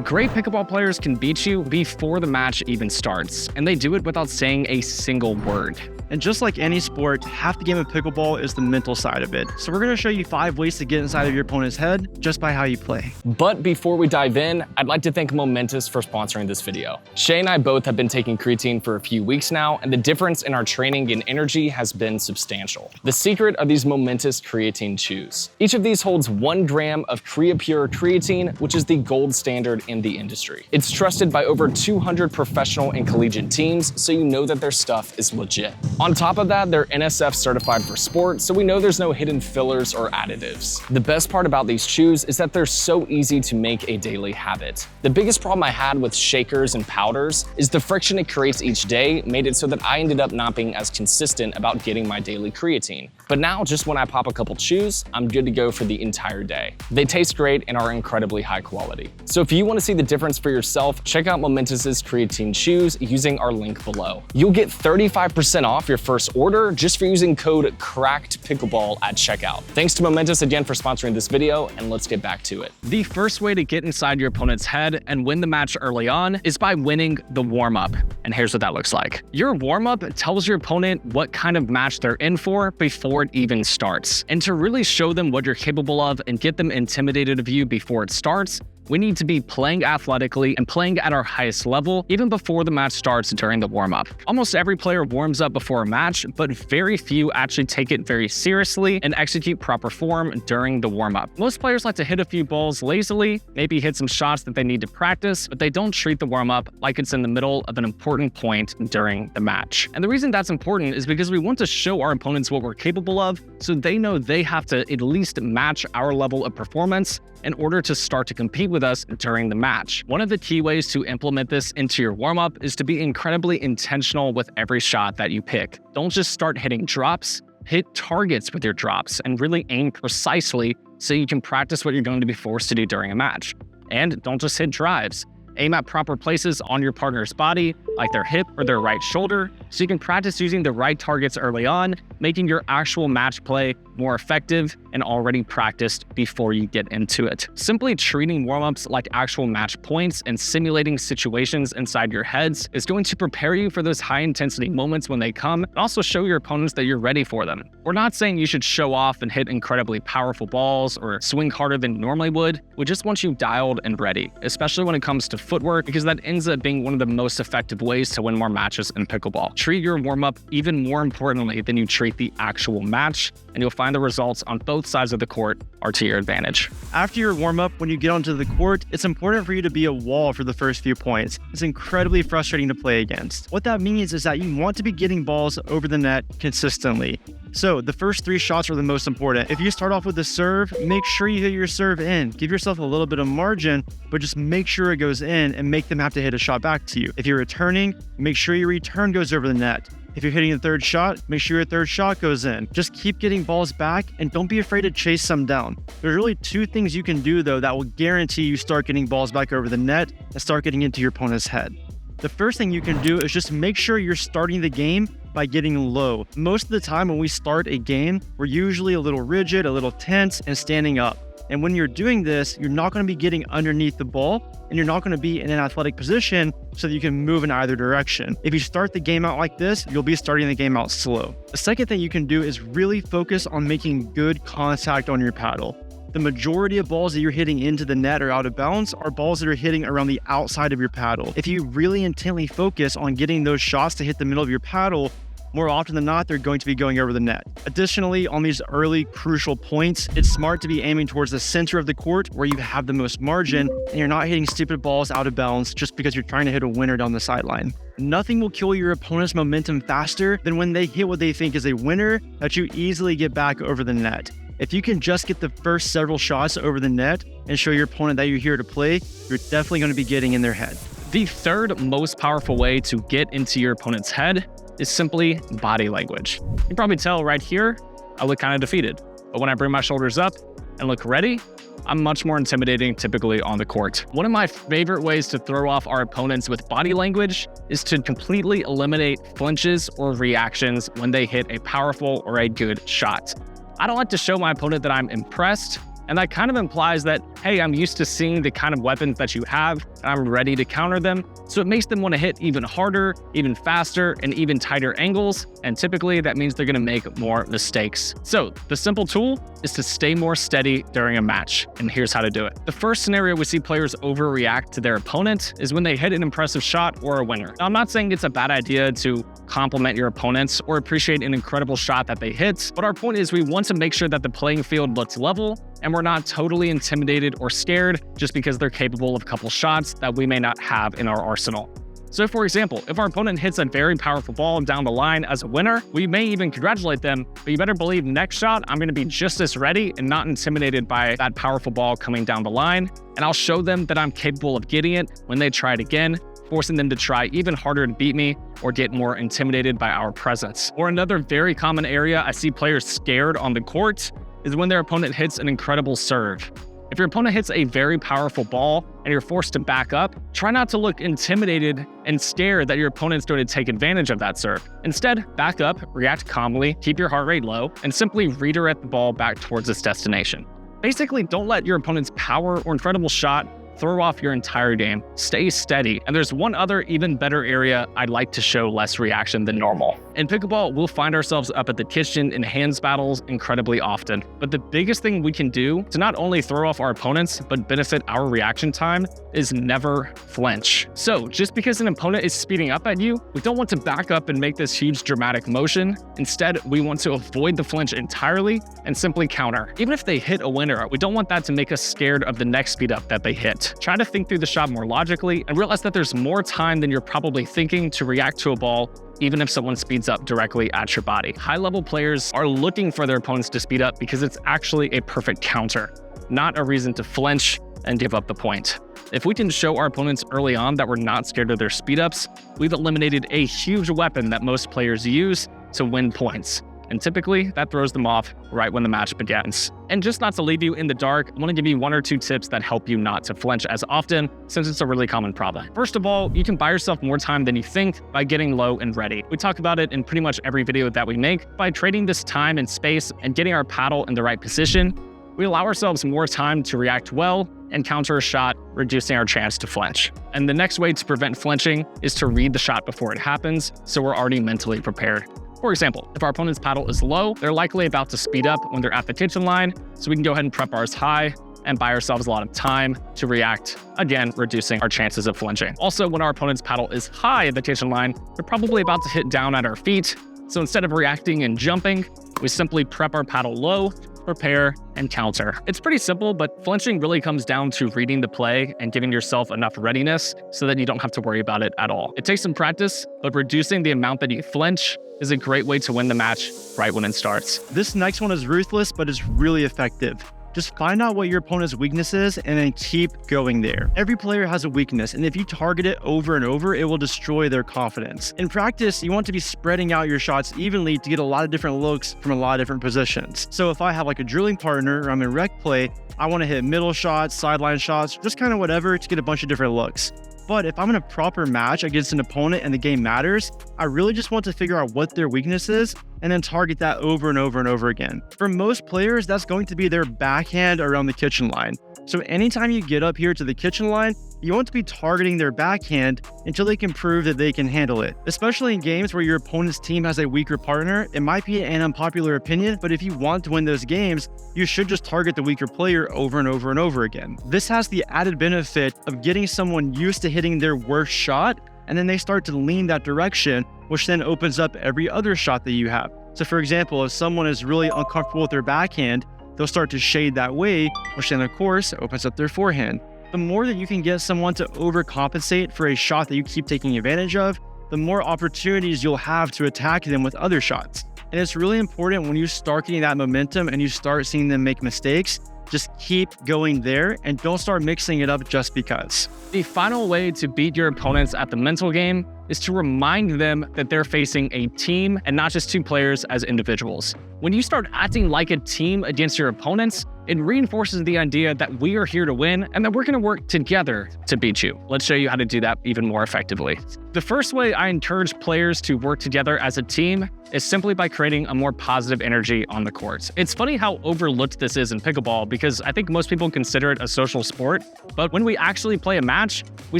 Great pickleball players can beat you before the match even starts, and they do it without saying a single word. And just like any sport, half the game of pickleball is the mental side of it. So we're going to show you 5 ways to get inside of your opponent's head just by how you play. But before we dive in, I'd like to thank Momentous for sponsoring this video. Shay and I both have been taking creatine for a few weeks now, and the difference in our training and energy has been substantial. The secret are these Momentous creatine chews. Each of these holds 1 gram of CreaPure creatine, which is the gold standard in the industry. It's trusted by over 200 professional and collegiate teams, so you know that their stuff is legit. On top of that, they're NSF certified for sport, so we know there's no hidden fillers or additives. The best part about these chews is that they're so easy to make a daily habit. The biggest problem I had with shakers and powders is the friction it creates each day made it so that I ended up not being as consistent about getting my daily creatine. But now, just when I pop a couple chews, I'm good to go for the entire day. They taste great and are incredibly high quality. So if you want to see the difference for yourself, check out Momentous's creatine chews using our link below. You'll get 35% off your first order just for using code CRACKEDPICKLEBALL at checkout. Thanks to Momentous again for sponsoring this video, and let's get back to it. The first way to get inside your opponent's head and win the match early on is by winning the warm-up. And here's what that looks like. Your warm-up tells your opponent what kind of match they're in for before it even starts. And to really show them what you're capable of and get them intimidated of you before it starts, we need to be playing athletically and playing at our highest level even before the match starts during the warm-up. Almost every player warms up before a match, but very few actually take it very seriously and execute proper form during the warm-up. Most players like to hit a few balls lazily, maybe hit some shots that they need to practice, but they don't treat the warm-up like it's in the middle of an important point during the match. And the reason that's important is because we want to show our opponents what we're capable of, so they know they have to at least match our level of performance in order to start to compete with us during the match. One of the key ways to implement this into your warm-up is to be incredibly intentional with every shot that you pick. Don't just start hitting drops, hit targets with your drops and really aim precisely so you can practice what you're going to be forced to do during a match. And don't just hit drives. Aim at proper places on your partner's body, like their hip or their right shoulder, so you can practice using the right targets early on, making your actual match play more effective and already practiced before you get into it. Simply treating warm-ups like actual match points and simulating situations inside your heads is going to prepare you for those high-intensity moments when they come, and also show your opponents that you're ready for them. We're not saying you should show off and hit incredibly powerful balls or swing harder than you normally would. We just want you dialed and ready, especially when it comes to footwork, because that ends up being one of the most effective ways to win more matches in pickleball. Treat your warm-up even more importantly than you treat the actual match, and you'll find the results on both sides of the court are to your advantage. After your warm-up, when you get onto the court, it's important for you to be a wall for the first few points. It's incredibly frustrating to play against. What that means is that you want to be getting balls over the net consistently. So the first 3 shots are the most important. If you start off with a serve, make sure you hit your serve in. Give yourself a little bit of margin, but just make sure it goes in and make them have to hit a shot back to you. If you're returning, make sure your return goes over the net. If you're hitting a third shot, make sure your third shot goes in. Just keep getting balls back and don't be afraid to chase some down. There's really 2 things you can do though that will guarantee you start getting balls back over the net and start getting into your opponent's head. The first thing you can do is just make sure you're starting the game by getting low. Most of the time when we start a game, we're usually a little rigid, a little tense, and standing up. And when you're doing this, you're not going to be getting underneath the ball, and you're not going to be in an athletic position so that you can move in either direction. If you start the game out like this, you'll be starting the game out slow. The second thing you can do is really focus on making good contact on your paddle. The majority of balls that you're hitting into the net or out of bounds are balls that are hitting around the outside of your paddle. If you really intently focus on getting those shots to hit the middle of your paddle, more often than not, they're going to be going over the net. Additionally, on these early crucial points, it's smart to be aiming towards the center of the court where you have the most margin and you're not hitting stupid balls out of bounds just because you're trying to hit a winner down the sideline. Nothing will kill your opponent's momentum faster than when they hit what they think is a winner that you easily get back over the net. If you can just get the first several shots over the net and show your opponent that you're here to play, you're definitely going to be getting in their head. The third most powerful way to get into your opponent's head is simply body language. You can probably tell right here, I look kind of defeated. But when I bring my shoulders up and look ready, I'm much more intimidating typically on the court. One of my favorite ways to throw off our opponents with body language is to completely eliminate flinches or reactions when they hit a powerful or a good shot. I don't like to show my opponent that I'm impressed And that kind of implies that, hey, I'm used to seeing the kind of weapons that you have, and I'm ready to counter them. So it makes them want to hit even harder, even faster, and even tighter angles. And typically that means they're going to make more mistakes. So the simple tool is to stay more steady during a match. And here's how to do it. The first scenario we see players overreact to their opponent is when they hit an impressive shot or a winner. Now, I'm not saying it's a bad idea to compliment your opponents or appreciate an incredible shot that they hit, but our point is we want to make sure that the playing field looks level and we're not totally intimidated or scared just because they're capable of a couple shots that we may not have in our arsenal. So for example, if our opponent hits a very powerful ball down the line as a winner, we may even congratulate them, but you better believe next shot, I'm going to be just as ready and not intimidated by that powerful ball coming down the line. And I'll show them that I'm capable of getting it when they try it again, forcing them to try even harder to beat me or get more intimidated by our presence. Or another very common area I see players scared on the court is when their opponent hits an incredible serve. If your opponent hits a very powerful ball and you're forced to back up, try not to look intimidated and scared that your opponent's going to take advantage of that serve. Instead, back up, react calmly, keep your heart rate low, and simply redirect the ball back towards its destination. Basically, don't let your opponent's power or incredible shot throw off your entire game. Stay steady. And there's one other even better area I'd like to show less reaction than normal. In pickleball, we'll find ourselves up at the kitchen in hands battles incredibly often. But the biggest thing we can do to not only throw off our opponents, but benefit our reaction time is never flinch. So just because an opponent is speeding up at you, we don't want to back up and make this huge dramatic motion. Instead, we want to avoid the flinch entirely and simply counter. Even if they hit a winner, we don't want that to make us scared of the next speed up that they hit. Try to think through the shot more logically and realize that there's more time than you're probably thinking to react to a ball, even if someone speeds up directly at your body. High-level players are looking for their opponents to speed up because it's actually a perfect counter, not a reason to flinch and give up the point. If we can show our opponents early on that we're not scared of their speed ups, we've eliminated a huge weapon that most players use to win points. And typically, that throws them off right when the match begins. And just not to leave you in the dark, I want to give you 1 or 2 tips that help you not to flinch as often, since it's a really common problem. First of all, you can buy yourself more time than you think by getting low and ready. We talk about it in pretty much every video that we make. By trading this time and space and getting our paddle in the right position, we allow ourselves more time to react well and counter a shot, reducing our chance to flinch. And the next way to prevent flinching is to read the shot before it happens, so we're already mentally prepared. For example, if our opponent's paddle is low, they're likely about to speed up when they're at the kitchen line, so we can go ahead and prep ours high and buy ourselves a lot of time to react, again, reducing our chances of flinching. Also, when our opponent's paddle is high at the kitchen line, they're probably about to hit down at our feet, so instead of reacting and jumping, we simply prep our paddle low, prepare, and counter. It's pretty simple, but flinching really comes down to reading the play and giving yourself enough readiness so that you don't have to worry about it at all. It takes some practice, but reducing the amount that you flinch is a great way to win the match right when it starts. This next one is ruthless, but is really effective. Just find out what your opponent's weakness is and then keep going there. Every player has a weakness, and if you target it over and over, it will destroy their confidence. In practice, you want to be spreading out your shots evenly to get a lot of different looks from a lot of different positions. So if I have like a drilling partner or I'm in rec play, I want to hit middle shots, sideline shots, just kind of whatever to get a bunch of different looks. But if I'm in a proper match against an opponent and the game matters, I really just want to figure out what their weakness is and then target that over and over and over again. For most players, that's going to be their backhand around the kitchen line. So anytime you get up here to the kitchen line, you want to be targeting their backhand until they can prove that they can handle it. Especially in games where your opponent's team has a weaker partner, it might be an unpopular opinion, but if you want to win those games, you should just target the weaker player over and over and over again. This has the added benefit of getting someone used to hitting their worst shot, and then they start to lean that direction, which then opens up every other shot that you have. So for example, if someone is really uncomfortable with their backhand, they'll start to shade that way, which then of course opens up their forehand. The more that you can get someone to overcompensate for a shot that you keep taking advantage of, the more opportunities you'll have to attack them with other shots. And it's really important when you start getting that momentum and you start seeing them make mistakes, just keep going there and don't start mixing it up just because. The final way to beat your opponents at the mental game is to remind them that they're facing a team and not just two players as individuals. When you start acting like a team against your opponents, it reinforces the idea that we are here to win and that we're going to work together to beat you. Let's show you how to do that even more effectively. The first way I encourage players to work together as a team is simply by creating a more positive energy on the court. It's funny how overlooked this is in pickleball because I think most people consider it a social sport, but when we actually play a match, we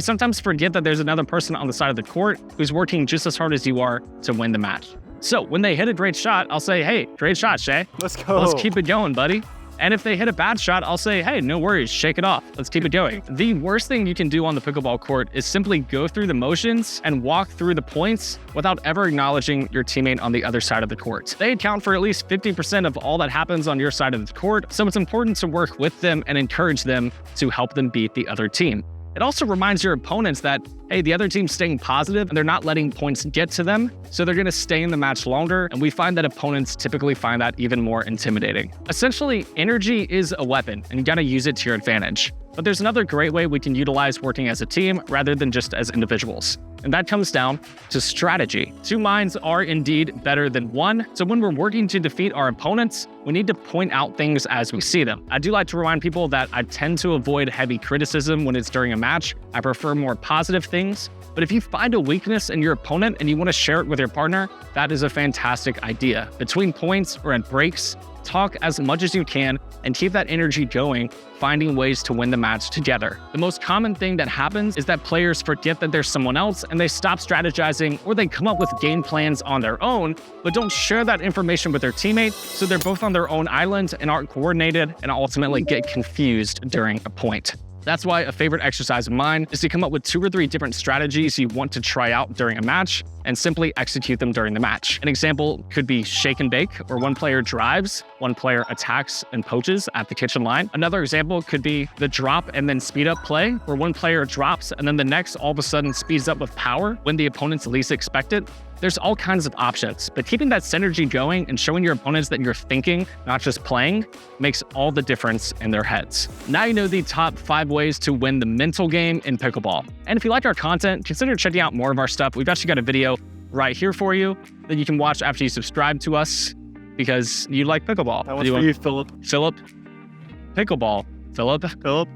sometimes forget that there's another person on the side of the court who's working just as hard as you are to win the match. So when they hit a great shot, I'll say, hey, great shot, Shay. Let's go. Let's keep it going, buddy. And if they hit a bad shot, I'll say, hey, no worries, shake it off. Let's keep it going. The worst thing you can do on the pickleball court is simply go through the motions and walk through the points without ever acknowledging your teammate on the other side of the court. They account for at least 50% of all that happens on your side of the court, so it's important to work with them and encourage them to help them beat the other team. It also reminds your opponents that, hey, the other team's staying positive and they're not letting points get to them, so they're going to stay in the match longer, and we find that opponents typically find that even more intimidating. Essentially, energy is a weapon, and you got to use it to your advantage. But there's another great way we can utilize working as a team rather than just as individuals. And that comes down to strategy. Two minds are indeed better than one. So when we're working to defeat our opponents, we need to point out things as we see them. I do like to remind people that I tend to avoid heavy criticism when it's during a match. I prefer more positive things. But if you find a weakness in your opponent and you want to share it with your partner, that is a fantastic idea. Between points or at breaks, talk as much as you can and keep that energy going, finding ways to win the match together. The most common thing that happens is that players forget that there's someone else and they stop strategizing, or they come up with game plans on their own, but don't share that information with their teammate, so they're both on their own island and aren't coordinated and ultimately get confused during a point. That's why a favorite exercise of mine is to come up with 2 or 3 different strategies you want to try out during a match and simply execute them during the match. An example could be shake and bake, where one player drives, one player attacks and poaches at the kitchen line. Another example could be the drop and then speed up play, where one player drops and then the next all of a sudden speeds up with power when the opponents least expect it. There's all kinds of options, but keeping that synergy going and showing your opponents that you're thinking, not just playing, makes all the difference in their heads. Now you know the top 5 ways to win the mental game in pickleball. And if you like our content, consider checking out more of our stuff. We've actually got a video right here for you that you can watch after you subscribe to us because you like pickleball. That one's for you, Philip. Philip? Pickleball. Philip? Philip?